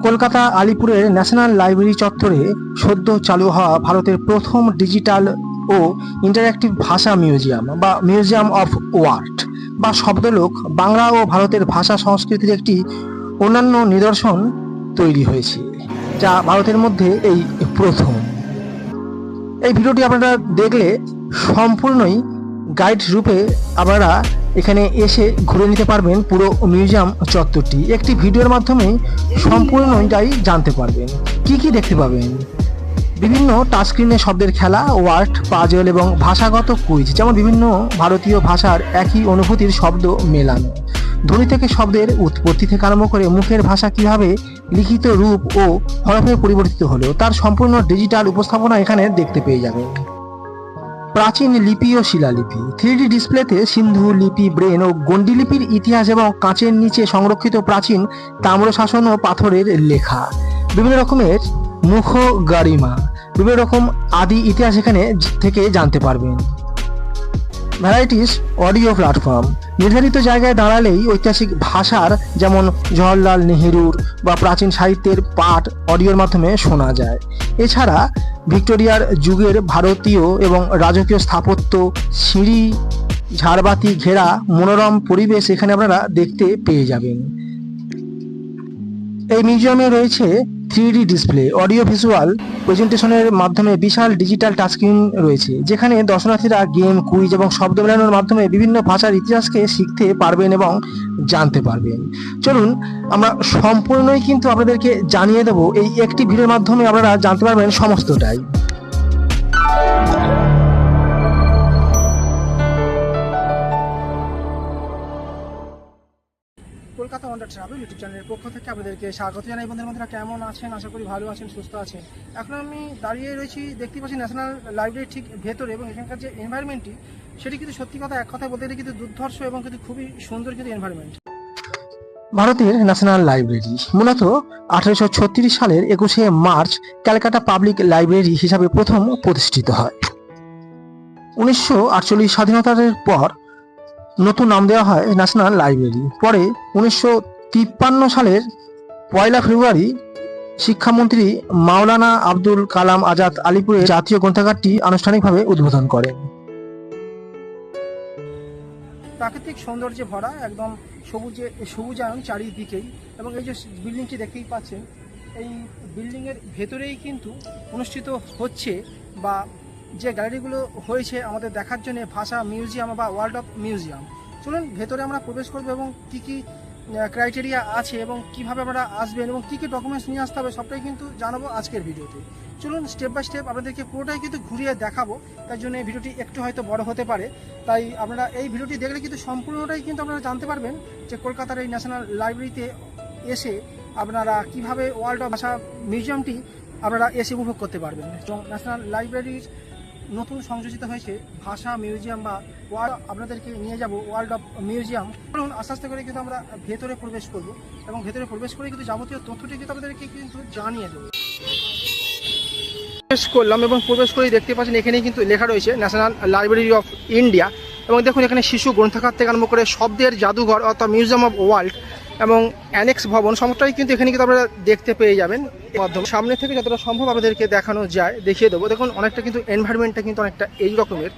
Kolkata আলিপুরের national library চত্বরে সদ্য চালু হওয়া ভারতের প্রথম ডিজিটাল ও ইন্টারঅ্যাক্টিভ ভাষা মিউজিয়াম বা মিউজিয়াম অফ ওয়ার্ড বা শব্দলোক বাংলা ও ভারতের ভাষা সংস্কৃতির একটি অন্যান্য নিদর্শন তৈরি হয়েছে, যা ভারতের মধ্যে এই প্রথম। এই ভিডিওটি আপনারা দেখলে সম্পূর্ণই গাইড রূপে আপনারা এখানে এসে ঘুরে নিতে পারবেন পুরো মিউজিয়াম চত্বরটি। একটি ভিডিওর মাধ্যমে সম্পূর্ণটাই জানতে পারবেন। কি কি দেখতে পাবেন? বিভিন্ন টাচস্ক্রিনে শব্দের খেলা, ওয়ার্ড পাজল এবং ভাষাগত কুইজ, যেমন বিভিন্ন ভারতীয় ভাষার একই অনুভূতির শব্দ মেলানো, ধ্বনি থেকে শব্দের উৎপত্তি থেকে আরম্ভ করে মুখের ভাষা কিভাবে লিখিত রূপ ও হরফে পরিবর্তিত হলো তার সম্পূর্ণ ডিজিটাল উপস্থাপনা এখানে দেখতে পেয়ে যাবেন। প্রাচীন লিপি ও শিলালিপি, 3D ডিসপ্লেতে সিন্ধু লিপি, ব্রেন ও গন্ডি লিপির ইতিহাস এবং কাঁচের নিচে সংরক্ষিত প্রাচীন তাম্রশাসন ও পাথরের লেখা, বিভিন্ন রকমের মুখ গারিমা, বিভিন্ন রকম আদি ইতিহাস এখানে থেকে জানতে পারবেন। ভ্যারাইটিস অডিও প্ল্যাটফর্ম, নির্ধারিত জায়গায় দাঁড়ালেই ঐতিহাসিক ভাষার যেমন জওহরলাল নেহেরুর বা প্রাচীন সাহিত্যের পাঠ অডিওর মাধ্যমে শোনা যায়। এছাড়া ভিক্টোরিয়ার যুগের ভারতীয় এবং রাজকীয় স্থাপত্য, সিঁড়ি, ঝাড়বাতি ঘেরা মনোরম পরিবেশ এখানে আপনারা দেখতে পেয়ে যাবেন। এই মিউজিয়ামে রয়েছে 3D ডিসপ্লে, অডিও ভিজুয়াল প্রেজেন্টেশনের মাধ্যমে বিশাল ডিজিটাল টাচস্ক্রিন রয়েছে, যেখানে দর্শনার্থীরা গেম, কুইজ এবং শব্দ মেলানোর মাধ্যমে বিভিন্ন ভাষার ইতিহাসকে শিখতে পারবেন এবং জানতে পারবেন। চলুন আমরা সম্পূর্ণই কিন্তু আপনাদেরকে জানিয়ে দেবো, এই একটি ভিডিওর মাধ্যমে আপনারা জানতে পারবেন সমস্তটাই। কলকাতা ওয়ান্ডার ট্রাভেল ইউটিউব চ্যানেলের পক্ষ থেকে আপনাদেরকে স্বাগত জানাই। বন্ধুরা কেমন আছেন? আশা করি ভালো আছেন, সুস্থ আছেন। এখন আমি দাঁড়িয়ে রয়েছি, দেখতে পাচ্ছি ন্যাশনাল লাইব্রেরির ঠিক ভেতরে, এবং এখানকার যে এনভায়রনমেন্টটি সেটি কিন্তু সত্যি কথা, এক কথায় বলতে গেলে কিন্তু দুর্ধর্ষ এবং কিন্তু খুবই সুন্দর কিন্তু এনভায়রনমেন্ট। ভারতের ন্যাশনাল লাইব্রেরি মূলত 1836 সালের 21শে মার্চ ক্যালকাটা পাবলিক লাইব্রেরি হিসাবে প্রথম প্রতিষ্ঠিত হয়। 1948 স্বাধীনতার পর নতুন নাম দেওয়া হয় ন্যাশনাল লাইব্রেরি। পরে 1953 সালের 1 ফেব্রুয়ারি শিক্ষামন্ত্রী মাওলানা আব্দুল কালাম আজাদ আলিপুরে জাতীয় গ্রন্থাগারটি আনুষ্ঠানিকভাবে উদ্বোধন করেন। প্রাকৃতিক সৌন্দর্যে ভরা, একদম সবুজায়ন চারিদিকেই, এবং এই যে বিল্ডিংটি দেখতেই পাচ্ছেন, এই বিল্ডিংয়ের ভেতরেই কিন্তু অনুষ্ঠিত হচ্ছে বা যে গ্যালারিগুলো হয়েছে আমাদের দেখার জন্য ভাষা মিউজিয়াম বা ওয়ার্ল্ড অফ মিউজিয়াম। চলুন ভেতরে আমরা প্রবেশ করবো এবং কী কী ক্রাইটেরিয়া আছে এবং কিভাবে আপনারা আসবেন এবং কী কী ডকুমেন্টস নিয়ে আসতে হবে সবটাই কিন্তু জানাবো আজকের ভিডিওতে। চলুন স্টেপ বাই স্টেপ আপনাদেরকে পুরোটাই কিন্তু ঘুরিয়ে দেখাবো। তার জন্য এই ভিডিওটি একটু হয়তো বড় হতে পারে, তাই আপনারা এই ভিডিওটি দেখলে কিন্তু সম্পূর্ণটাই কিন্তু আপনারা জানতে পারবেন যে কলকাতার এই ন্যাশনাল লাইব্রেরিতে এসে আপনারা কিভাবে ওয়ার্ল্ড অফ ভাষা মিউজিয়ামটি আপনারা এসে উপভোগ করতে পারবেন। এবং ন্যাশনাল লাইব্রেরির নতুন সংযোজিত হয়েছে ভাষা মিউজিয়াম বা আপনাদেরকে নিয়ে যাব ওয়ার্ল্ড অফ মিউজিয়াম। কারণ আস্তে আস্তে করে কিন্তু আমরা ভেতরে প্রবেশ করব এবং ভেতরে প্রবেশ করে কিন্তু যাবতীয় তথ্যটি কিন্তু আপনাদেরকে কিন্তু জানিয়ে দেবো। প্রবেশ করলাম এবং প্রবেশ করেই দেখতে পাচ্ছেন এখানেই কিন্তু লেখা রয়েছে ন্যাশনাল লাইব্রেরি অফ ইন্ডিয়া, এবং দেখুন এখানে শিশু গ্রন্থাগার থেকে আরম্ভ করে শব্দের জাদুঘর অর্থাৎ মিউজিয়াম অফ ওয়ার্ল্ড এবং অ্যানেক্স ভবন সমস্তটাই কিন্তু এখানে কিন্তু আপনারা দেখতে পেয়ে যাবেন। মাধ্যমে সামনে থেকে যতটা সম্ভব আপনাদেরকে দেখানো যায় দেখিয়ে দেবো। দেখুন অনেকটা কিন্তু এনভায়রনমেন্টটা কিন্তু অনেকটা এই রকমের,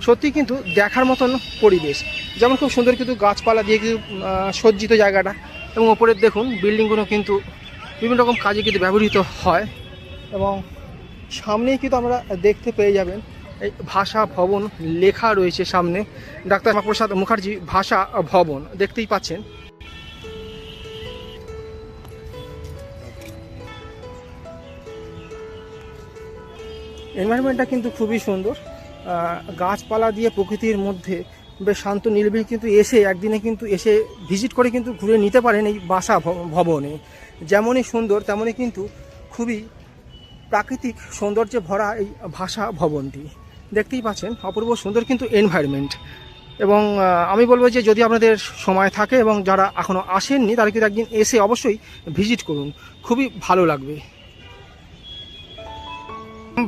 সত্যি কিন্তু দেখার মতন পরিবেশ, যেমন খুব সুন্দর কিন্তু গাছপালা দিয়ে কিন্তু সজ্জিত জায়গাটা, এবং ওপরের দেখুন বিল্ডিংগুলো কিন্তু বিভিন্ন রকম কাজে কিন্তু ব্যবহৃত হয়, এবং সামনেই কিন্তু আমরা দেখতে পেয়ে যাবেন এই ভাষা ভবন লেখা রয়েছে সামনে, ডাক্তার শ্যামাপ্রসাদ মুখার্জি ভাষা ভবন দেখতেই পাচ্ছেন। এনভায়রনমেন্টটা কিন্তু খুবই সুন্দর, গাছপালা দিয়ে প্রকৃতির মধ্যে বেশ শান্ত নিরিবিলি, কিন্তু এসে একদিনে কিন্তু এসে ভিজিট করে কিন্তু ঘুরে নিতে পারেন এই ভাষা ভবনে। যেমনই সুন্দর তেমনই কিন্তু খুবই প্রাকৃতিক সৌন্দর্যে ভরা এই ভাষা ভবনটি দেখতেই পাচ্ছেন, অপূর্ব সুন্দর কিন্তু এনভায়রনমেন্ট। এবং আমি বলবো যে যদি আপনাদের সময় থাকে এবং যারা এখনও আসেননি তারা কিন্তু একদিন এসে অবশ্যই ভিজিট করুন, খুবই ভালো লাগবে।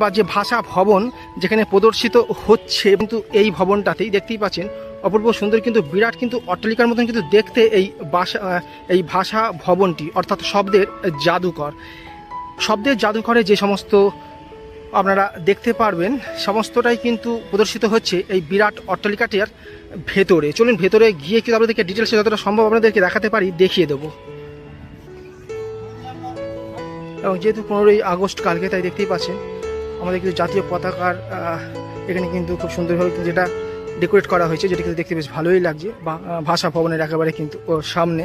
বা যে ভাষা ভবন যেখানে প্রদর্শিত হচ্ছে কিন্তু এই ভবনটাতেই দেখতেই পাচ্ছেন অপূর্ব সুন্দর কিন্তু বিরাট কিন্তু অট্টালিকার মতন কিন্তু দেখতে এই ভাষা ভবনটি, অর্থাৎ শব্দের জাদুঘর। শব্দের জাদুঘরে যে সমস্ত আপনারা দেখতে পারবেন সমস্তটাই কিন্তু প্রদর্শিত হচ্ছে এই বিরাট অট্টালিকাটির ভেতরে। চলুন ভেতরে গিয়ে কিন্তু আপনাদেরকে ডিটেলসে যতটা সম্ভব আপনাদেরকে দেখাতে পারি দেখিয়ে দেবো। এবং যেহেতু 15ই আগস্ট কালকে, তাই দেখতেই পাচ্ছেন আমাদের কিন্তু জাতীয় পতাকার এখানে কিন্তু খুব সুন্দরভাবে যেটা ডেকোরেট করা হয়েছে, যেটা কিন্তু দেখতে বেশ ভালোই লাগছে। ভাষা ভবনের একেবারে কিন্তু সামনে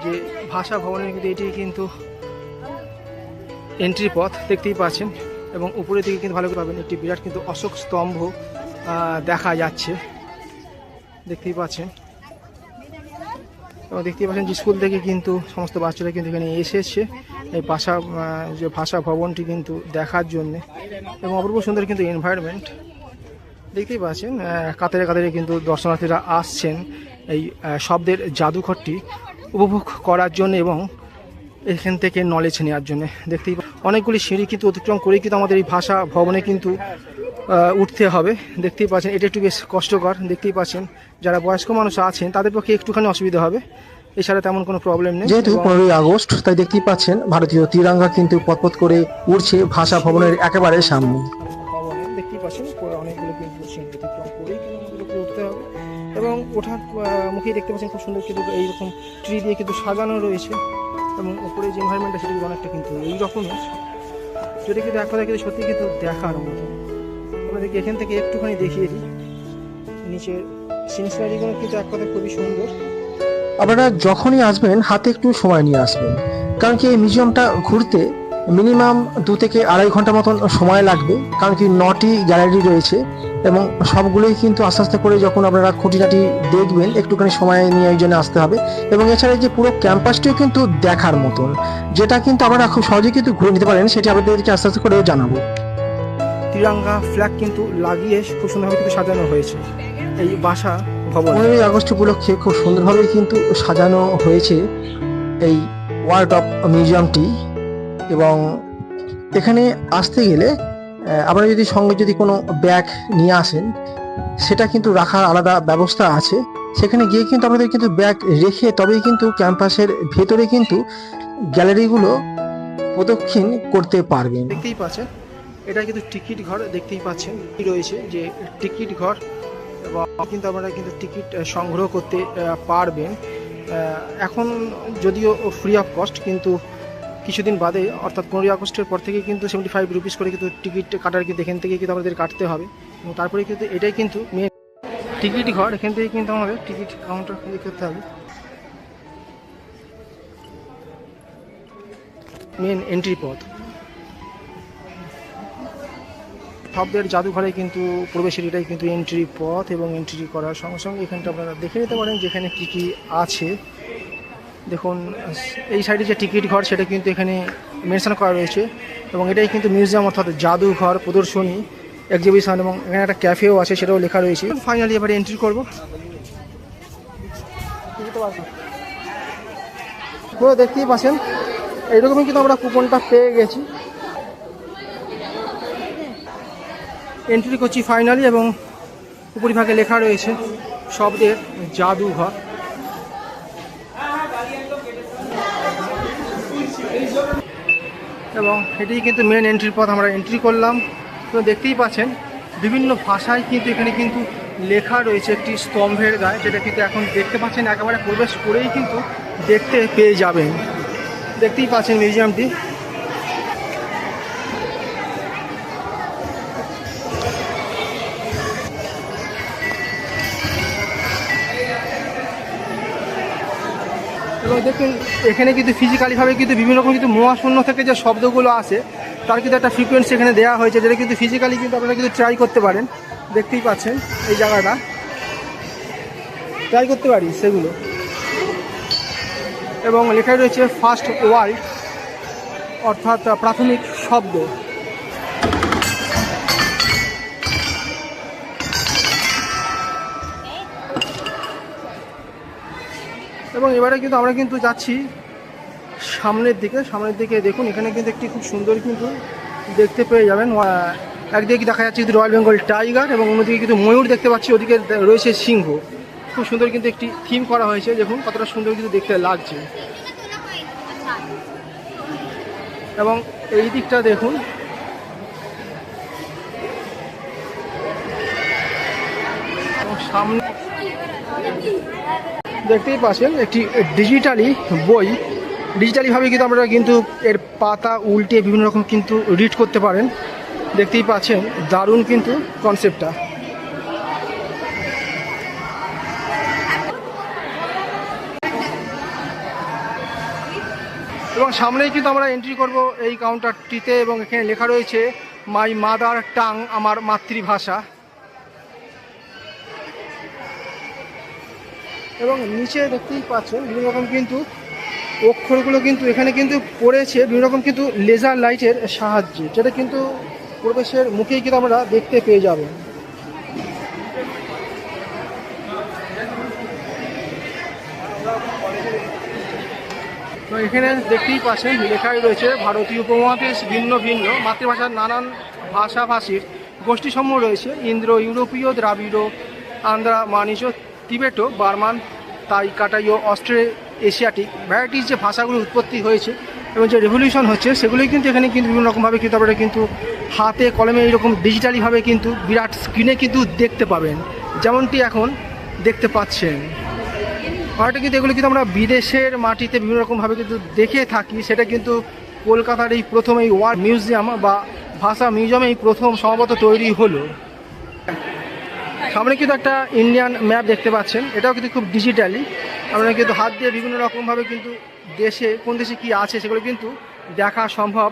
যে ভাষা ভবনের কিন্তু এটি কিন্তু এন্ট্রি পথ দেখতেই পাচ্ছেন। এবং উপরের দিকে কিন্তু ভালো করে পাবেন একটি বিরাট কিন্তু অশোক স্তম্ভ দেখা যাচ্ছে, দেখতেই পাচ্ছেন। এবং দেখতেই পাচ্ছেন যে স্কুল থেকে কিন্তু সমস্ত বাচ্চারা কিন্তু এখানে এসেছে এই ভাষা ভবনটি কিন্তু দেখার জন্যে। এবং অপূর্ব সুন্দর কিন্তু এনভায়রনমেন্ট দেখতেই পাচ্ছেন। কাতারে কাতারে কিন্তু দর্শনার্থীরা আসছেন এই শব্দের জাদুঘরটি উপভোগ করার জন্য এবং এখান থেকে নলেজ নেওয়ার জন্য। দেখতেই অনেকগুলি সিঁড়ি কিন্তু অতিক্রম করেই কিন্তু আমাদের এই ভাষা ভবনে কিন্তু উঠতে হবে। দেখতেই পাচ্ছেন এটা একটু বেশ কষ্টকর। দেখতেই পাচ্ছেন যারা বয়স্ক মানুষ আছেন তাদের পক্ষে একটুখানি অসুবিধা হবে, এছাড়া তেমন কোনো প্রবলেম নেই। যেহেতু 15ই আগস্ট, তাই দেখতেই পাচ্ছেন ভারতীয় তিরঙ্গা কিন্তু পথ করে উঠছে ভাষা ভবনের একেবারে সামনে। দেখতেই পাচ্ছেন অনেকগুলো কিন্তু সিঁড়ি অতিক্রম করেই কিন্তু আমাদের উপরে উঠতে হবে। এবং ওঠার মুখেই দেখতে পাচ্ছেন খুব সুন্দর কিন্তু এইরকম ট্রি দিয়ে কিন্তু সাজানো রয়েছে। এবং উপরে যে এনভায়রনমেন্টটা সেটা অনেকটা কিন্তু এই রকমের, যেটা কিন্তু এক কথা কিন্তু সত্যি কিন্তু দেখার মতো। আপনাদেরকে এখান থেকে একটুখানি দেখিয়ে দিই নিচের সিনসারিগুলো কিন্তু এক কথা খুবই সুন্দর। আপনারা যখনই আসবেন হাতে একটু সময় নিয়ে আসবেন, কারণ কি এই মিউজিয়ামটা ঘুরতে মিনিমাম 2 থেকে 2.5 ঘন্টা মতন সময় লাগবে। কারণ কি 9টি গ্যালারি রয়েছে এবং সবগুলোই কিন্তু আস্তে আস্তে করে যখন আপনারা খুঁটিনাটি দেখবেন একটুখানি সময় নিয়ে এই জন্য আসতে হবে। এবং এছাড়া যে পুরো ক্যাম্পাসটিও কিন্তু দেখার মতন, যেটা কিন্তু আপনারা খুব সহজেই কিন্তু ঘুরে নিতে পারেন, সেটি আপনাদেরকে আস্তে আস্তে করে জানাবো। তিরঙ্গা ফ্ল্যাগ কিন্তু লাগিয়ে খুব সুন্দরভাবে কিন্তু সাজানো হয়েছে এই ভাষা ভবন। 15ই আগস্ট উপলক্ষে খুব সুন্দরভাবে কিন্তু সাজানো হয়েছে এই ওয়ার্ল্ড অফ মিউজিয়ামটি। এবং এখানে আসতে গেলে আপনারা যদি সঙ্গে যদি কোনো ব্যাগ নিয়ে আসেন, সেটা কিন্তু রাখার আলাদা ব্যবস্থা আছে। সেখানে গিয়ে কিন্তু আপনাদের কিন্তু ব্যাগ রেখে তবেই কিন্তু ক্যাম্পাসের ভেতরে কিন্তু গ্যালারিগুলো প্রদক্ষিণ করতে পারবেন। দেখতেই পাচ্ছেন এটা কিন্তু টিকিট ঘর, দেখতেই পাচ্ছেন কি রয়েছে যে টিকিট ঘর। এবং কিন্তু আপনারা কিন্তু টিকিট সংগ্রহ করতে পারবেন। এখন যদিও ফ্রি অফ কস্ট, কিন্তু কিছুদিন বাদে অর্থাৎ 15ই আগস্টের পর থেকে কিন্তু 75 রুপিস করে কিন্তু টিকিট কাটার কিন্তু এখান থেকে কিন্তু আমাদের কাটতে হবে। এবং তারপরে কিন্তু এটাই কিন্তু মেন টিকিট ঘর, এখান থেকে কিন্তু আমাদের টিকিট কাউন্টার করতে হবে। মেন এন্ট্রি পথ শব্দের জাদুঘরে কিন্তু প্রবেশের এটাই কিন্তু এন্ট্রি পথ। এবং এন্ট্রি করার সঙ্গে সঙ্গে এখানটা আপনারা দেখে নিতে পারেন যেখানে কী কী আছে। দেখুন এই সাইডে যে টিকিট ঘর সেটা কিন্তু এখানে মেনশন করা রয়েছে। এবং এটাই কিন্তু মিউজিয়াম অর্থাৎ জাদুঘর, প্রদর্শনী, এক্সিবিশন, এবং এখানে একটা ক্যাফেও আছে সেটাও লেখা রয়েছে। ফাইনালি এবারে এন্ট্রি করবো। পুরো দেখতেই পাচ্ছেন এইরকমই কিন্তু আমরা কুপনটা পেয়ে গেছি। এন্ট্রি করছি ফাইনালি, এবং উপরিভাগে লেখা রয়েছে শব্দের জাদুঘর। এবং এটাই কিন্তু মেন এন্ট্রির পথ, আমরা এন্ট্রি করলাম। তো দেখতেই পাচ্ছেন বিভিন্ন ভাষায় কিন্তু এখানে কিন্তু লেখা রয়েছে একটি স্তম্ভের গায়ে, যেটা কিন্তু এখন দেখতে পাচ্ছেন একেবারে প্রবেশ করেই কিন্তু দেখতে পেয়ে যাবেন। দেখতেই পাচ্ছেন মিউজিয়ামটি। এবং দেখুন এখানে কিন্তু ফিজিক্যালিভাবে কিন্তু বিভিন্ন রকম কিন্তু মহাশূন্য থেকে যে শব্দগুলো আসে তার কিন্তু একটা ফ্রিকোয়েন্সি এখানে দেওয়া হয়েছে, যেটা কিন্তু ফিজিক্যালি কিন্তু আপনারা কিন্তু ট্রাই করতে পারেন। দেখতেই পাচ্ছেন এই জায়গাটা ট্রাই করতে পারি সেগুলো। এবং লেখা রয়েছে ফার্স্ট ওয়ার্ল্ড, অর্থাৎ প্রাথমিক শব্দ। এবং এবারে কিন্তু আমরা কিন্তু যাচ্ছি সামনের দিকে। দেখুন এখানে কিন্তু একটি খুব সুন্দর কিন্তু দেখতে পেয়ে যাবেন একদিকে দেখা যাচ্ছে কিন্তু রয়্যাল বেঙ্গল টাইগার এবং অন্যদিকে কিন্তু ময়ূর দেখতে পাচ্ছি, ওদিকে রয়েছে সিংহ। খুব সুন্দর কিন্তু একটি থিম করা হয়েছে, দেখুন কতটা সুন্দর কিন্তু দেখতে লাগছে। এবং এই দিকটা দেখুন, সামনে দেখতেই পাচ্ছেন একটি ডিজিটালি বই, ডিজিটালিভাবে কিন্তু আপনারা কিন্তু এর পাতা উল্টে বিভিন্ন রকম কিন্তু রিড করতে পারেন। দেখতেই পাচ্ছেন দারুণ কিন্তু কনসেপ্টটা। এবং সামনেই কিন্তু আমরা এন্ট্রি করব এই কাউন্টারটিতে এবং এখানে লেখা রয়েছে মাই মাদার টাং, আমার মাতৃভাষা। এবং নিচে দেখতেই পাচ্ছেন বিভিন্ন রকম কিন্তু অক্ষরগুলো কিন্তু এখানে কিন্তু পড়েছে বিভিন্ন রকম কিন্তু লেজার লাইটের সাহায্যে, যেটা কিন্তু প্রবেশের মুখেই কিন্তু আমরা দেখতে পেয়ে যাবেন। তো এখানে দেখতেই পাচ্ছেন লেখাই রয়েছে ভারতীয় উপমহাদেশ ভিন্ন ভিন্ন মাতৃভাষার নানান ভাষাভাষীর গোষ্ঠীসমূহ রয়েছে, ইন্দ্র ইউরোপীয়, দ্রাবিড়, আন্ধ্রা, মানিজ, তিবেটো, বার্মান, তাই, কাটাইও, অস্ট্রে এশিয়াটিক ভ্যারাইটিস যে ভাষাগুলোর উৎপত্তি হয়েছে এবং যে রেভলিউশন হচ্ছে সেগুলোই কিন্তু এখানে কিন্তু বিভিন্ন রকমভাবে কিন্তু আপনারা কিন্তু হাতে কলমে এইরকম ডিজিটালিভাবে কিন্তু বিরাট স্ক্রিনে কিন্তু দেখতে পাবেন, যেমনটি এখন দেখতে পাচ্ছেন। আরেকটা কিন্তু এগুলো কিন্তু আমরা বিদেশের মাটিতে বিভিন্ন রকমভাবে কিন্তু দেখে থাকি, সেটা কিন্তু কলকাতার এই প্রথম এই ওয়ার্ল্ড মিউজিয়াম বা ভাষা মিউজিয়ামে এই প্রথম সম্ভবত তৈরি হলো। সামনে কিন্তু একটা ইন্ডিয়ান ম্যাপ দেখতে পাচ্ছেন, এটাও কিন্তু খুব ডিজিটালি আপনারা কিন্তু হাত দিয়ে বিভিন্ন রকমভাবে কিন্তু দেশে কোন দেশে কী আছে সেগুলো কিন্তু দেখা সম্ভব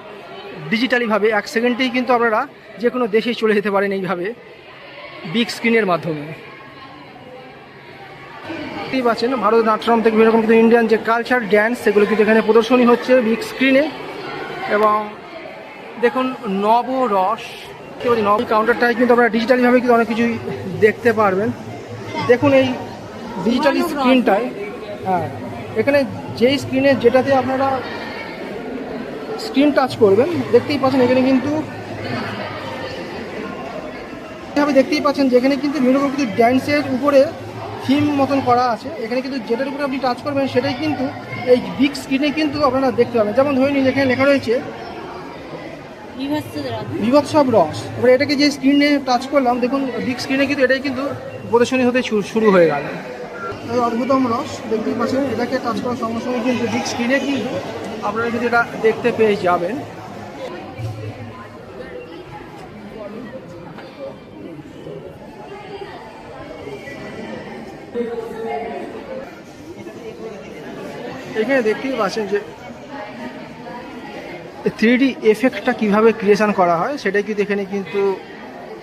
ডিজিটালিভাবে। 1 সেকেন্ডেই কিন্তু আপনারা যে কোনো দেশেই চলে যেতে পারেন এইভাবে বিগ স্ক্রিনের মাধ্যমে। দেখতেই পাচ্ছেন ভারতনাট্যম থেকে বিভিন্ন রকম কিন্তু ইন্ডিয়ান যে কালচার ড্যান্স সেগুলো কিন্তু এখানে প্রদর্শনী হচ্ছে বিগ স্ক্রিনে। এবং দেখুন নবরস, নব কাউন্টারটায় কিন্তু আপনারা ডিজিটালিভাবে কিন্তু অনেক কিছুই দেখতে পারবেন। দেখুন এই ডিজিটালি স্ক্রিনটায়, হ্যাঁ এখানে যেই স্ক্রিনে যেটাতে আপনারা স্ক্রিন টাচ করবেন দেখতেই পাচ্ছেন এখানে কিন্তু দেখতেই পাচ্ছেন যেখানে কিন্তু বিভিন্ন রকম কিন্তু ড্যান্সের উপরে থিম মতন করা আছে। এখানে কিন্তু যেটার উপরে আপনি টাচ করবেন সেটাই কিন্তু এই বিগ স্ক্রিনে কিন্তু আপনারা দেখতে পাবেন। যেমন ধরে নিন এখানে লেখা রয়েছে বিভৎসব রস, এবার এটাকে যে স্ক্রিনে টাচ করলাম দেখুন বিগ স্ক্রিনে কিন্তু এটাই কিন্তু প্রদর্শনী হতে শুরু হয়ে গেল। অদ্ভুতম রস দেখতেই পাচ্ছেন, এটাকে টাচ করার সঙ্গে সঙ্গে কিন্তু বিগ স্ক্রিনে কিন্তু আপনারা কিন্তু এটা দেখতে পেয়ে যাবেন। এখানে দেখতেই পাচ্ছেন যে 3D এফেক্টটা কীভাবে ক্রিয়েশন করা হয় সেটাই কিন্তু এখানে কিন্তু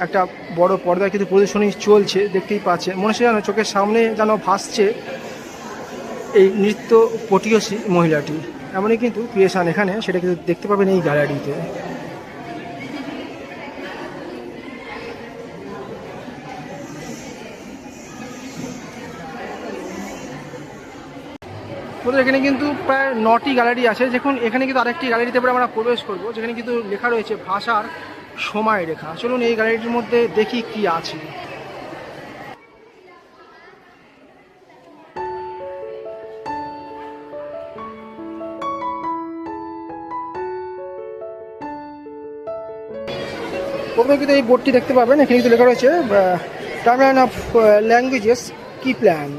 একটা বড় পর্দায় কিন্তু প্রদর্শনী চলছে। দেখতেই পাচ্ছেন মনে হচ্ছে যেন চোখের সামনে যেন ভাসছে এই নৃত্য পটীয়সী মহিলাটি, এমনই কিন্তু ক্রিয়েশন এখানে, সেটা কিন্তু দেখতে পাবেন এই গ্যালারিতে। এখানে কিন্তু প্রায় 9টি গ্যালারি আছে। দেখুন এখানে কিন্তু আরেকটি গ্যালারিতে আমরা প্রবেশ করব যেখানে কিন্তু লেখা রয়েছে ভাষার সময় রেখা। চলুন এই গ্যালারিটির মধ্যে দেখি কি আছে। প্রথমে কিন্তু এই বোর্ডটি দেখতে পাবেন, এখানে কিন্তু লেখা রয়েছে টাইমলাইন অফ ল্যাঙ্গুয়েজেস কি প্ল্যান,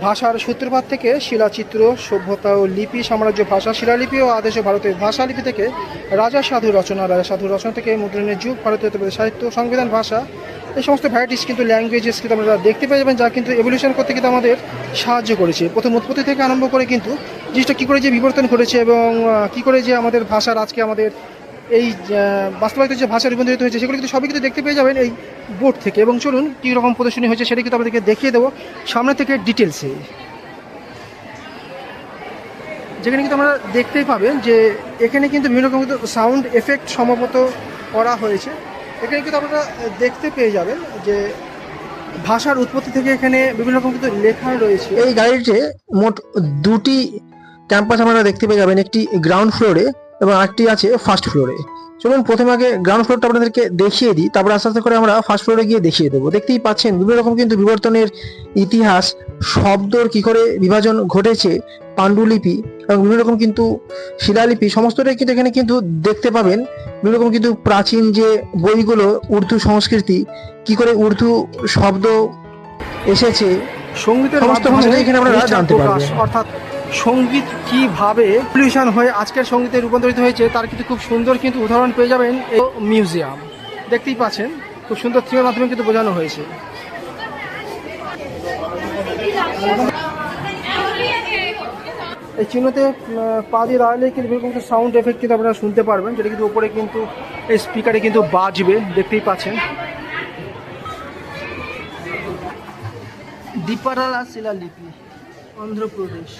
ভাষার সূত্রপাত থেকে শিলাচিত্র, সভ্যতা ও লিপি, সাম্রাজ্য ভাষা, শিলালিপি ও আদেশ ভারতের ভাষালিপি থেকে রাজা সাধু রচনা থেকে মুদ্রণের যুগ, ভারতীয় সাহিত্য, সংবিধান, ভাষা, এই সমস্ত ভ্যারাইটিস কিন্তু ল্যাঙ্গুয়েজেস কিন্তু আমরা দেখতে পেয়ে যাবেন, যা কিন্তু এভলিউশন করতে কিন্তু আমাদের সাহায্য করেছে। প্রথম উৎপত্তি থেকে আরম্ভ করে কিন্তু জিনিসটা কী করে যে বিবর্তন ঘটেছে এবং কী করে যে আমাদের ভাষার আজকে আমাদের এই বাস্তবায়িত যে ভাষা রূপান্তরিত হয়েছে সেগুলো কিন্তু সবই কিন্তু দেখতে পেয়ে যাবেন এই বোর্ড থেকে। এবং চলুন কী রকম প্রদর্শনী হয়েছে সেটা কিন্তু আপনাদেরকে দেখিয়ে দেবো সামনে থেকে ডিটেলসে। যেখানে কিন্তু আমরা দেখতেই পাবেন যে এখানে কিন্তু বিভিন্ন রকম কিন্তু সাউন্ড এফেক্ট সম্ভবত করা হয়েছে। এখানে কিন্তু আপনারা দেখতে পেয়ে যাবেন যে ভাষার উৎপত্তি থেকে এখানে বিভিন্ন রকম কিন্তু লেখা রয়েছে। এই গাড়িতে মোট 2টি ক্যাম্পাস আপনারা দেখতে পেয়ে যাবেন, একটি গ্রাউন্ড ফ্লোরে এবং আরেকটি আছে ফার্স্ট ফ্লোরে। চলুন প্রথমে আগে গ্রাউন্ড ফ্লোরটা আপনাদেরকে দেখিয়ে দিই, তারপর আস্তে আস্তে করে আমরা ফার্স্ট ফ্লোরে গিয়ে দেখিয়ে দেবো। দেখতেই পাচ্ছেন বিভিন্ন রকম কিন্তু বিবর্তনের ইতিহাস, শব্দর কি করে বিভাজন ঘটেছে, পাণ্ডুলিপি এবং বিভিন্ন রকম কিন্তু শিলালিপি সমস্তটাই কিন্তু এখানে কিন্তু দেখতে পাবেন। বিভিন্ন রকম কিন্তু প্রাচীন যে বইগুলো, উর্দু সংস্কৃতি, কি করে উর্দু শব্দ এসেছে, সঙ্গীতের সমস্ত ভাষাটাই এখানে আপনারা জানতে পারবেন। অর্থাৎ সঙ্গীত কিভাবে পলিউশন হয়ে আজকের সঙ্গীতে রূপান্তরিত হয়েছে তার কিন্তু খুব সুন্দর কিন্তু উদাহরণ পেয়ে যাবেন এই মিউজিয়াম। দেখতেই পাচ্ছেন খুব সুন্দর থিমের মাধ্যমে কিন্তু বোঝানো হয়েছে। এই চিহ্নতে পা দিয়ে দাঁড়ালে কিন্তু এরকম সাউন্ড এফেক্ট কিন্তু আপনারা শুনতে পারবেন, যেটা কিন্তু উপরে কিন্তু এই স্পিকারে কিন্তু বাজবে। দেখতেই পাচ্ছেন দীপারালা শিলালিপি, অন্ধ্রপ্রদেশ।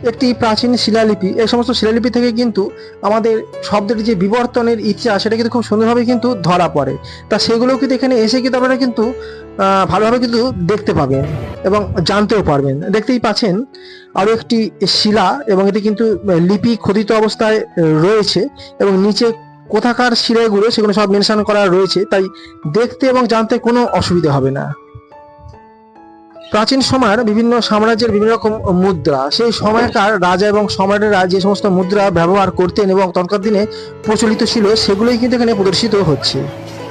একটি প্রাচীন শিলালিপি। এই সমস্ত শিলালিপি থেকে কিন্তু আমাদের শব্দের যে বিবর্তনের ইতিহাস সেটা কিন্তু খুব সুন্দরভাবে কিন্তু ধরা পড়ে। তা সেগুলো কিন্তু এখানে এসে কিন্তু আপনারা কিন্তু ভালোভাবে কিন্তু দেখতে পাবেন এবং জানতেও পারবেন। দেখতেই পাচ্ছেন আরও একটি শিলা এবং এটি কিন্তু লিপি খোদিত অবস্থায় রয়েছে এবং নিচে কোথাকার শিলা এগুলো সেগুলো সব মেনশন করা রয়েছে, তাই দেখতে এবং জানতে কোনো অসুবিধা হবে না। প্রাচীন সময়ের বিভিন্ন সাম্রাজ্যের বিভিন্ন রকম মুদ্রা, সেই সময়কার রাজা এবং সম্রাটেরা যে সমস্ত মুদ্রা ব্যবহার করতেন এবং তখনকার দিনে প্রচলিত ছিল সেগুলোই কিন্তু এখানে প্রদর্শিত হচ্ছে।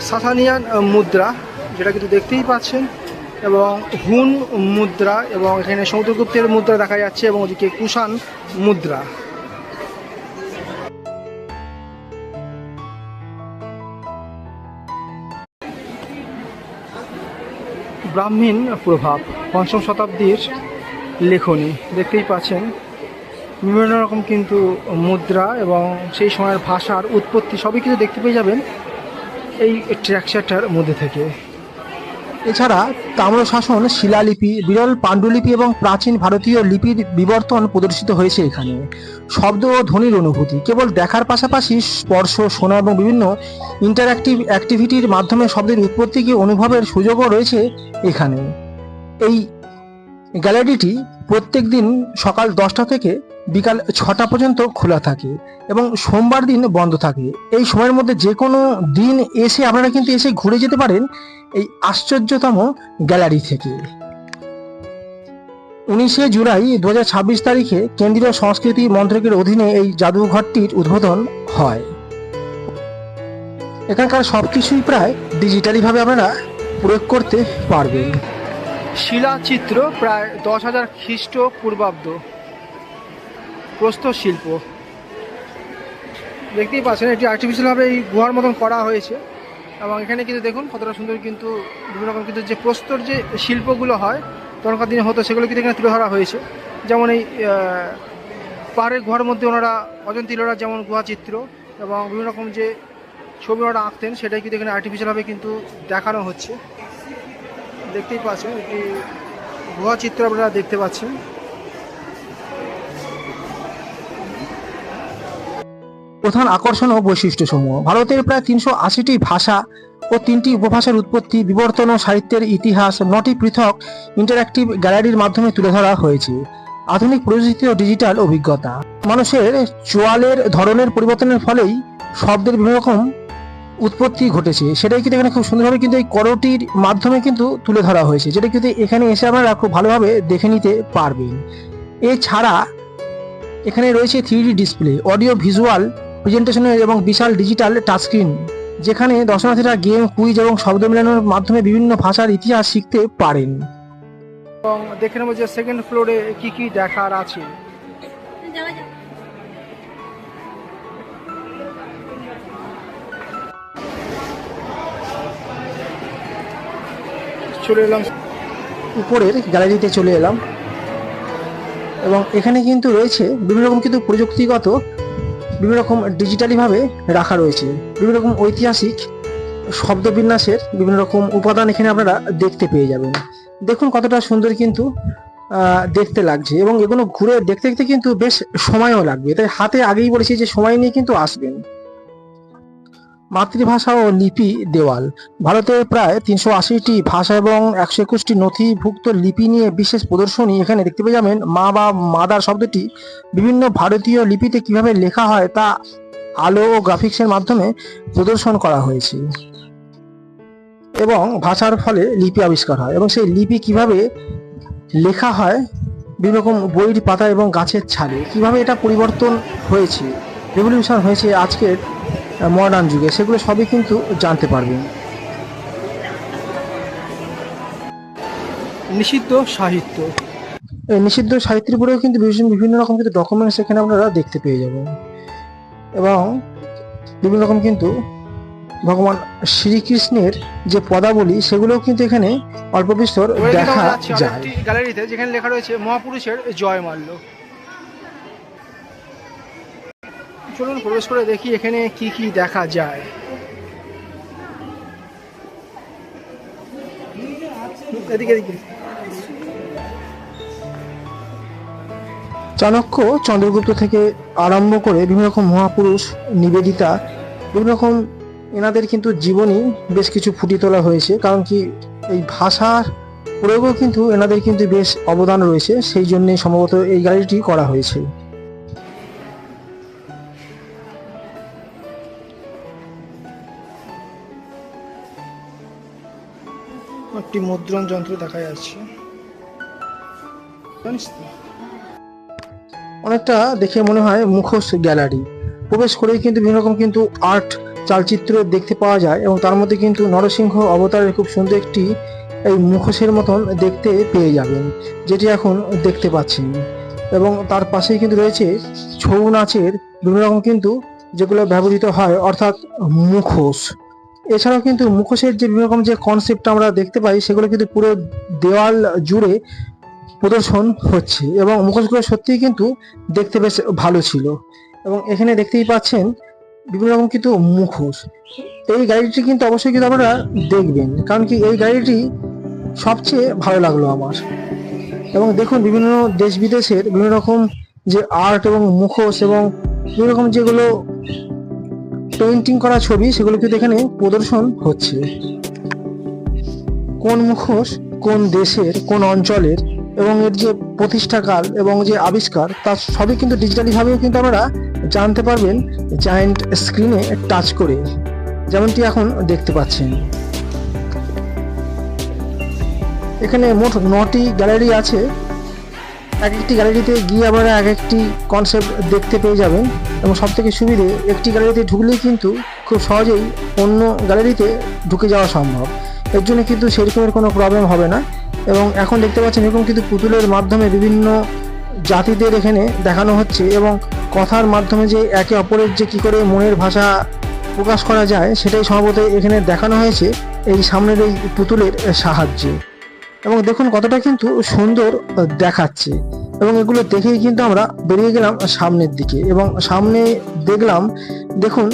সাসানিয়ান মুদ্রা, যেটা কিন্তু দেখতেই পাচ্ছেন, এবং হুন মুদ্রা, এবং এখানে সমুদ্রগুপ্তের মুদ্রা দেখা যাচ্ছে, এবং ওদিকে কুষাণ মুদ্রা। ব্রাহ্মীণ প্রভাব, পঞ্চম শতাব্দীর লেখনী। দেখতেই পাচ্ছেন বিভিন্ন রকম কিন্তু মুদ্রা এবং সেই সময়ের ভাষার উৎপত্তি সবই কিন্তু দেখতে পেয়ে যাবেন এই ট্র্যাকচারটার মধ্যে থেকে। এছাড়া তাম্রশাসন, শিলালিপি, বিরল পাণ্ডুলিপি এবং প্রাচীন ভারতীয় লিপির বিবর্তন প্রদর্শিত হয়েছে এখানে। শব্দ ও ধ্বনির অনুভূতি কেবল দেখার পাশাপাশি স্পর্শ, শোনা এবং বিভিন্ন ইন্টারঅ্যাক্টিভ অ্যাক্টিভিটির মাধ্যমে শব্দের উৎপত্তিকে অনুভবের সুযোগও রয়েছে এখানে। এই গ্যালারিটি প্রত্যেক দিন সকাল 10টা থেকে বিকাল 6টা পর্যন্ত খোলা থাকে এবং সোমবার দিন বন্ধ থাকে। এই সময়ের মধ্যে যে কোনো দিন এসে আপনারা কিন্তু এসে ঘুরে যেতে পারেন এই আশ্চর্যতম গ্যালারি থেকে। 19শে জুলাই 2026 তারিখে কেন্দ্রীয় সংস্কৃতি মন্ত্রকের অধীনে এই জাদুঘরটির উদ্বোধন হয়। এখানকার সবকিছুই প্রায় ডিজিটালি ভাবে আপনারা প্রয়োগ করতে পারবেন। শিলাচিত্র প্রায় 10,000 খ্রিস্টপূর্বাব্দ, প্রস্তর শিল্প। দেখতেই পাচ্ছেন এটি আর্টিফিশিয়ালভাবে এই গুহার মতন করা হয়েছে, এবং এখানে কিন্তু দেখুন কতটা সুন্দর কিন্তু বিভিন্ন রকম কিন্তু যে প্রস্তর যে শিল্পগুলো হয় তখনকার দিনে হতো সেগুলো কিন্তু এখানে তুলে ধরা হয়েছে। যেমন এই পাহাড়ের গুহার মধ্যে ওনারা অজন্তিলরা যেমন গুহা চিত্র এবং বিভিন্ন রকম যে ছবি ওনারা আঁকতেন সেটাই কিন্তু এখানে আর্টিফিশিয়ালভাবে কিন্তু দেখানো হচ্ছে। দেখতেই পাচ্ছেন এটি গুহা চিত্র আপনারা দেখতে পাচ্ছেন। প্রধান আকর্ষণ ও বৈশিষ্ট্যসমূহ: ভারতের প্রায় 380টি ভাষা ও 3টি উপভাষার উৎপত্তি, বিবর্তন ও সাহিত্যের ইতিহাস 9টি পৃথক ইন্টারঅ্যাক্টিভ গ্যালারির মাধ্যমে তুলে ধরা হয়েছে। আধুনিক প্রযুক্তি ও ডিজিটাল অভিজ্ঞতা, মানুষের চোয়ালের ধরনের পরিবর্তনের ফলেই শব্দের বিভিন্ন রকম উৎপত্তি ঘটেছে, সেটাই কিন্তু এখানে খুব সুন্দরভাবে কিন্তু এই করটির মাধ্যমে কিন্তু তুলে ধরা হয়েছে, যেটা কিন্তু এখানে এসে আপনারা খুব ভালোভাবে দেখে নিতে পারবেন। এছাড়া এখানে রয়েছে 3D ডিসপ্লে, অডিও ভিজুয়াল প্রেজেন্টেশনের এবং বিশাল ডিজিটাল টাচস্ক্রিন, যেখানে দর্শনার্থীরা গেম, কুইজ এবং শব্দ মেলানোর মাধ্যমে বিভিন্ন ভাষার ইতিহাস শিখতে পারেন। এবং দেখে নেবো যে সেকেন্ড ফ্লোরে কি কি দেখার আছে। চলে এলাম উপরের গ্যালারিতে, চলে এলাম এবং এখানে কিন্তু রয়েছে বিভিন্ন রকম কিন্তু প্রযুক্তিগত বিভিন্ন রকম ডিজিটালিভাবে রাখা রয়েছে বিভিন্ন রকম ঐতিহাসিক শব্দবিন্যাসের বিভিন্ন রকম উপাদান এখানে আপনারা দেখতে পেয়ে যাবেন। দেখুন কতটা সুন্দর কিন্তু দেখতে লাগছে, এবং এগুলো ঘুরে দেখতে দেখতে কিন্তু বেশ সময়ও লাগবে, তাই হাতে আগেই বলেছি যে সময় নিয়ে কিন্তু আসবেন। মাতৃভাষা ও লিপি দেওয়াল। ভারতের প্রায় 380টি ভাষা এবং 121টি নথিভুক্ত লিপি নিয়ে বিশেষ প্রদর্শনী। এখানে দেখতে পেয়ে যাবেন মা বা মাদার শব্দটি বিভিন্ন ভারতীয় লিপিতে কিভাবে লেখা হয় তা আলো ও গ্রাফিক্সের মাধ্যমে প্রদর্শন করা হয়েছে। এবং ভাষার ফলে লিপি আবিষ্কার হয় এবং সেই লিপি কিভাবে লেখা হয় বিভিন্ন রকম বইয়ের পাতা এবং গাছের ছালে, কিভাবে এটা পরিবর্তন হয়েছে, রেভলিউশন হয়েছে আজকের মডার্ন যুগে, সেগুলো সবই কিন্তু জানতে পারবেন। নিষিদ্ধ সাহিত্য। এই নিষিদ্ধ সাহিত্যের উপরেও কিন্তু বিভিন্ন রকম কিন্তু ডকুমেন্টস এখানে আপনারা দেখতে পেয়ে যাবেন এবং বিভিন্ন রকম কিন্তু ভগবান শ্রীকৃষ্ণের যে পদাবলী সেগুলোও কিন্তু এখানে অল্প বিস্তর দেখা যায়। গ্যালারিতে যেখানে লেখা রয়েছে মহাপুরুষের জয়মাল্য। চলুন প্রবেশ করে দেখি এখানে কি কি দেখা যায়। এদিকে এদিকে। চাণক্য, চন্দ্রগুপ্ত থেকে আরম্ভ করে বিভিন্ন রকম মহাপুরুষ, নিবেদিতা, বিভিন্ন রকম এনাদের কিন্তু জীবনী বেশ কিছু ফুটিয়ে তোলা হয়েছে, কারণ কি এই ভাষার প্রয়োগও কিন্তু এনাদের কিন্তু বেশ অবদান রয়েছে, সেই জন্যই সম্ভবত এই গ্যালারিটি করা হয়েছে। একটি মুদ্রণ যন্ত্র দেখা যাচ্ছে। অনেকটা দেখে মনে হয় মুখোশ গ্যালারি। প্রবেশ করেই কিন্তু বিভিন্ন রকম কিন্তু আর্ট চালচিত্র দেখতে পাওয়া যায় এবং তার মধ্যে কিন্তু নরসিংহ অবতারের খুব সুন্দর একটি এই মুখোশের মতন দেখতে পেয়ে যাবেন, যেটি এখন দেখতে পাচ্ছেন। এবং তার পাশেই কিন্তু রয়েছে ছৌ নাচের বিভিন্ন রকম কিন্তু যেগুলো ব্যবহৃত হয়, অর্থাৎ মুখোশ। এছাড়াও কিন্তু মুখোশের যে বিভিন্ন রকম যে কনসেপ্ট আমরা দেখতে পাই সেগুলো কিন্তু পুরো দেওয়াল জুড়ে প্রদর্শন হচ্ছে এবং মুখোশগুলো সত্যিই কিন্তু দেখতে বেশ ভালো ছিল। এবং এখানে দেখতেই পাচ্ছেন বিভিন্ন রকম কিন্তু মুখোশ। এই গাড়িটি কিন্তু অবশ্যই কিন্তু আপনারা দেখবেন, কারণ কি এই গাড়িটি সবচেয়ে ভালো লাগলো আমার। এবং দেখুন বিভিন্ন দেশ বিদেশের বিভিন্ন রকম যে আর্ট এবং মুখোশ এবং বিভিন্ন রকম যেগুলো পেইন্টিং করা ছবি সেগুলো কিন্তু এখানে প্রদর্শন হচ্ছে। কোন মুখোশ কোন দেশের কোন অঞ্চলের এবং এর যে প্রতিষ্ঠাকাল এবং যে আবিষ্কার তার সবই কিন্তু ডিজিটালি ভাবেও কিন্তু আপনারা জানতে পারবেন জায়ান্ট স্ক্রিনে টাচ করে, যেমনটি এখন দেখতে পাচ্ছেন। এখানে মোট 9টি গ্যালারি আছে। এক একটি গ্যালারিতে গিয়ে আপনারা এক একটি কনসেপ্ট দেখতে পেয়ে যাবেন এবং সব থেকে সুবিধে একটি গ্যালারিতে ঢুকলেই কিন্তু খুব সহজেই অন্য গ্যালারিতে ঢুকে যাওয়া সম্ভব। এর জন্য কিন্তু সেরকমের কোনো প্রবলেম হবে না। এবং এখন দেখতে পাচ্ছেন এরকম কিন্তু পুতুলের মাধ্যমে বিভিন্ন জাতিদের এখানে দেখানো হচ্ছে এবং কথার মাধ্যমে যে একে অপরের যে কী করে মনের ভাষা প্রকাশ করা যায় সেটাই সম্ভবত এখানে দেখানো হয়েছে এই সামনের এই পুতুলের সাহায্যে। এবং দেখুন কতটা কিন্তু সুন্দর দেখাচ্ছে। এবং এগুলো দেখেই কিন্তু আমরা বেরিয়ে গেলাম সামনের দিকে এবং সামনে দেখলাম, দেখুন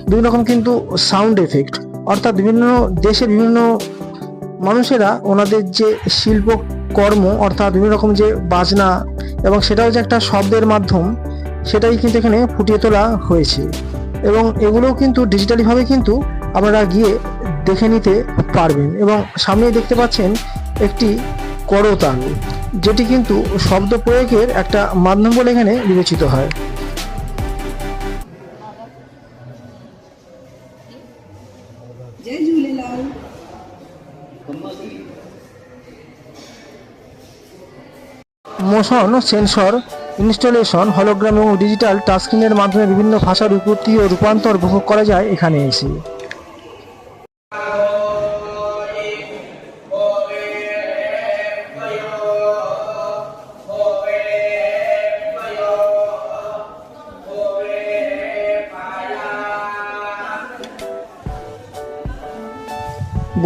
বিভিন্ন রকম কিন্তু সাউন্ড এফেক্ট, অর্থাৎ বিভিন্ন দেশের বিভিন্ন মানুষেরা ওনাদের যে শিল্পকর্ম অর্থাৎ বিভিন্ন রকম যে বাজনা এবং সেটাও যে একটা শব্দের মাধ্যম, সেটাই কিন্তু এখানে ফুটিয়ে তোলা হয়েছে। এবং এগুলোও কিন্তু ডিজিটালিভাবে কিন্তু আপনারা গিয়ে দেখে নিতে পারবেন। এবং সামনেই দেখতে পাচ্ছেন একটি করতাল, যেটি কিন্তু শব্দ প্রয়োগের একটা মাধ্যম বলে এখানে বিবেচিত হয়। মোশন সেন্সর ইনস্টলেশন, হলোগ্রাম এবং ডিজিটাল টাচস্ক্রিনের মাধ্যমে বিভিন্ন ভাষার উৎপত্তি ও রূপান্তর উপভোগ করা যায় এখানে এসে।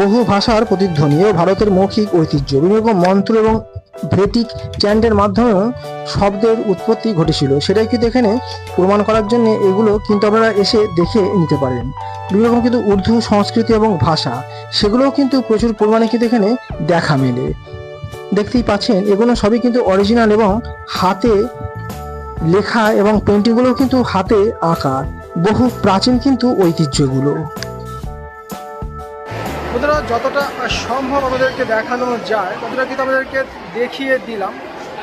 বহু ভাষার প্রতিধ্বনি ও ভারতের মৌখিক ঐতিহ্য, বিভিন্ন রকম মন্ত্র এবং ভেটিক চ্যান্টের মাধ্যমেও শব্দের উৎপত্তি ঘটেছিল, সেটাই কিন্তু এখানে প্রমাণ করার জন্য এগুলো কিন্তু আপনারা এসে দেখে নিতে পারেন। বিভিন্ন রকম কিন্তু উর্দু সংস্কৃতি এবং ভাষা সেগুলোও কিন্তু প্রচুর পরিমাণে কিন্তু এখানে দেখা মেলে। দেখতেই পাচ্ছেন এগুলো সবই কিন্তু অরিজিনাল এবং হাতে লেখা এবং পেন্টিংগুলোও কিন্তু হাতে আঁকা। বহু প্রাচীন কিন্তু ঐতিহ্যগুলো। বন্ধুরা, যতটা সম্ভব আমাদেরকে দেখানো যায় ততটা কিন্তু আমাদেরকে দেখিয়ে দিলাম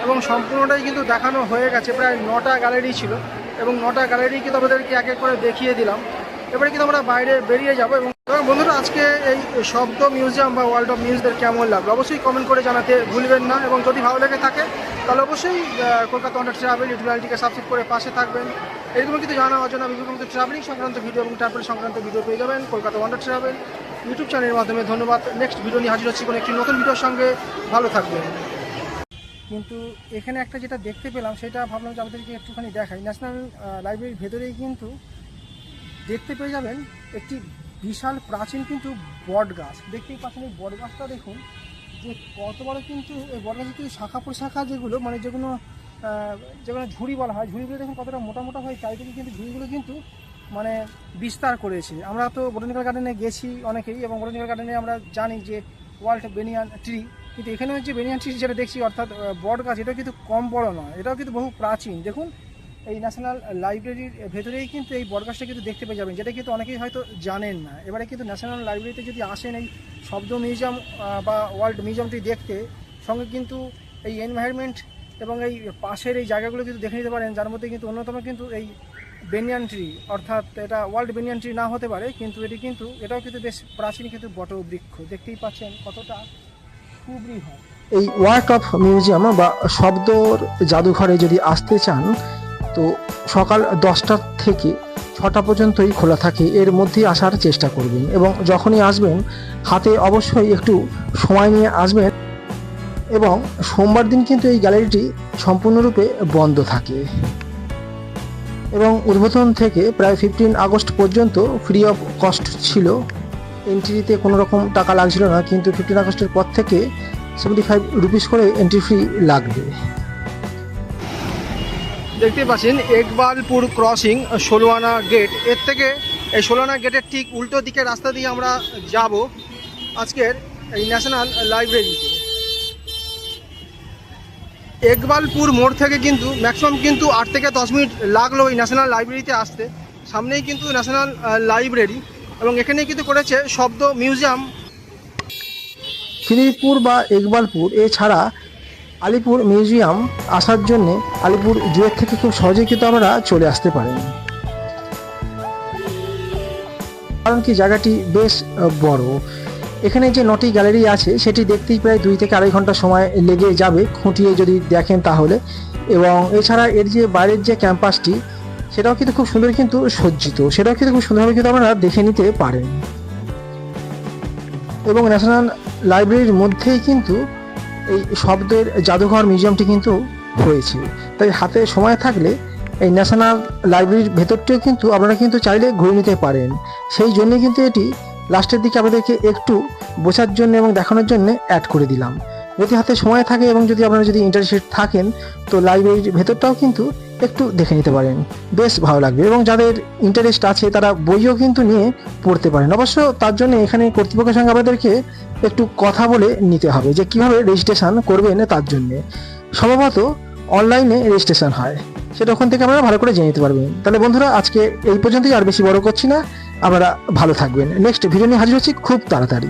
এবং সম্পূর্ণটাই কিন্তু দেখানো হয়ে গেছে। প্রায় 9টা গ্যালারি ছিল এবং 9টা গ্যালারি কিন্তু আমাদেরকে এক এক করে দেখিয়ে দিলাম। এবারে কিন্তু আমরা বাইরে বেরিয়ে যাবো। এবং বন্ধুরা, আজকে এই শব্দ মিউজিয়াম বা ওয়ার্ল্ড অফ মিউজিক কেমন লাগলো অবশ্যই কমেন্ট করে জানাতে ভুলবেন না। এবং যদি ভালো লেগে থাকে তাহলে অবশ্যই কলকাতা ওয়ান্ডার ট্রাভেল ইউটিউব চ্যানেলটিকে সাবস্ক্রাইব করে পাশে থাকবেন। এরকম কিন্তু জানা অজানা বিভিন্ন কিন্তু ট্রাভেলিং সংক্রান্ত ভিডিও এবং ট্রাভেল সংক্রান্ত ভিডিও পেয়ে যাবেন কলকাতা ওয়ান্ডার ট্রাভেল ইউটিউব চ্যানেলের মাধ্যমে। ধন্যবাদ। নেক্সট ভিডিও নিয়ে হাজির হচ্ছি কোনো একটি নতুন ভিডিওর সঙ্গে। ভালো থাকবেন। কিন্তু এখানে একটা যেটা দেখতে পেলাম সেটা ভাবলাম যে আপনাদেরকে একটুখানি দেখাই। ন্যাশনাল লাইব্রেরির ভেতরেই কিন্তু দেখতে পেয়ে যাবেন একটি বিশাল প্রাচীন কিন্তু বট গাছ। দেখতেই পাচ্ছেন এই বট গাছটা দেখুন যে কত বড়। কিন্তু এই বট গাছের কিন্তু শাখা প্রশাখা যেগুলো মানে যেগুলো ঝুড়ি বলা হয়, ঝুড়িগুলো দেখুন কতটা মোটা মোটা হয়। চারিদিকে কিন্তু ঝুড়িগুলো কিন্তু মানে বিস্তার করেছে। আমরা তো বোটানিক্যাল গার্ডেনে গেছি অনেকেই এবং বোটানিক্যাল গার্ডেনে আমরা জানি যে ওয়ার্ল্ড বেনিয়ান ট্রি, কিন্তু এখানে হচ্ছে বেনিয়ান ট্রি যেটা দেখছি অর্থাৎ বট গাছ, এটা কিন্তু কম বড় নয়, এটাও কিন্তু বহু প্রাচীন। দেখুন এই ন্যাশনাল লাইব্রেরির ভেতরেই কিন্তু এই বট গাছটা কিন্তু দেখতে পেয়ে যাবেন, যেটা কিন্তু অনেকেই হয়তো জানেন না। এবারে কিন্তু ন্যাশনাল লাইব্রেরিতে যদি আসেন এই শব্দ মিউজিয়াম বা ওয়ার্ল্ড মিউজিয়ামটি দেখতে, সঙ্গে কিন্তু এই এনভায়রনমেন্ট এবং এই পাশের এই জায়গাগুলো কিন্তু দেখে নিতে পারেন, যার মধ্যে কিন্তু অন্যতম কিন্তু এই বেনিয়ান ট্রি, অর্থাৎ এটা ওয়ার্ল্ড বেনিয়ান ট্রি না হতে পারে কিন্তু এটাও কিন্তু বেশ প্রাচীন কিন্তু বটবৃক্ষ। দেখতেই পাচ্ছেন কতটা খুবই হয়। এই ওয়ার্ল্ড অফ মিউজিয়াম বা শব্দর জাদুঘরে যদি আসতে চান তো সকাল 10টা থেকে 6টা পর্যন্তই খোলা থাকে। এর মধ্যেই আসার চেষ্টা করবেন এবং যখনই আসবেন হাতে অবশ্যই একটু সময় নিয়ে আসবেন। এবং সোমবার দিন কিন্তু এই গ্যালারিটি সম্পূর্ণরূপে বন্ধ থাকে এবং উদ্বোধন থেকে প্রায় 15 আগস্ট পর্যন্ত ফ্রি অফ কস্ট ছিল। এন্ট্রিতে কোনো রকম টাকা লাগছিল না, কিন্তু 15 আগস্টের পর থেকে 75 রুপিস করে এন্ট্রি ফি লাগবে। দেখতে পাচ্ছেন একবালপুর ক্রসিং, 16 আনা গেট। এর থেকে এই 16 আনা গেটের ঠিক উল্টো দিকে রাস্তা দিয়ে আমরা যাব আজকের এই ন্যাশনাল লাইব্রেরিতে। একবালপুর মোড় থেকে কিন্তু ম্যাক্সিমাম কিন্তু 8 থেকে 10 মিনিট লাগলো এই ন্যাশনাল লাইব্রেরিতে আসতে। সামনেই কিন্তু ন্যাশনাল লাইব্রেরি এবং এখানেই কিন্তু করেছে শব্দ মিউজিয়াম। খিদিরপুর বা একবালপুর এছাড়া আলিপুর মিউজিয়াম আসার জন্যে আলিপুর জুয়ের থেকে খুব সহজেই কিন্তু আপনারা চলে আসতে পারেন, কারণ কি জায়গাটি বেশ বড়। এখানে যে 9টি গ্যালারি আছে সেটি দেখতেই প্রায় 2 থেকে 2.5 ঘন্টা সময় লেগে যাবে খুঁটিয়ে যদি দেখেন তাহলে। এবং এছাড়া এর যে বাইরের যে ক্যাম্পাসটি সেটাও কিন্তু খুব সুন্দর কিন্তু সজ্জিত, সেটাও কিন্তু খুব সুন্দরভাবে কিন্তু আপনারা দেখে নিতে পারেন। এবং ন্যাশনাল লাইব্রেরির মধ্যেই কিন্তু এই শব্দের জাদুঘর মিউজিয়ামটি কিন্তু হয়েছে। তাই হাতে সময় থাকলে এই ন্যাশনাল লাইব্রেরির ভেতরটিও কিন্তু আপনারা কিন্তু চাইলে ঘুরে নিতে পারেন। সেই জন্য কিন্তু এটি লাস্টের দিকে আপনাদেরকে একটু বোঝার জন্য এবং দেখানোর জন্য অ্যাড করে দিলাম। যদি হাতে সময় থাকে এবং যদি আপনারা যদি ইন্টারেস্টেড থাকেন তো লাইব্রেরির ভেতরটাও কিন্তু একটু দেখে নিতে পারেন, বেশ ভালো লাগবে। এবং যাদের ইন্টারেস্ট আছে তারা বইও কিন্তু নিয়ে পড়তে পারেন। অবশ্য তার জন্য এখানে কর্তৃপক্ষের সঙ্গে আপনাদেরকে একটু কথা বলে নিতে হবে যে কিভাবে রেজিস্ট্রেশন করবেন। তার জন্যে সম্ভবত অনলাইনে রেজিস্ট্রেশন হয়, সেটা ওখান থেকে আপনারা ভালো করে জেনে নিতে পারবেন। তাহলে বন্ধুরা আজকে এই পর্যন্তই, আর বেশি বড় করছি না। আপনারা ভালো থাকবেন। নেক্সট ভিডিও নিয়ে হাজির হচ্ছি খুব তাড়াতাড়ি।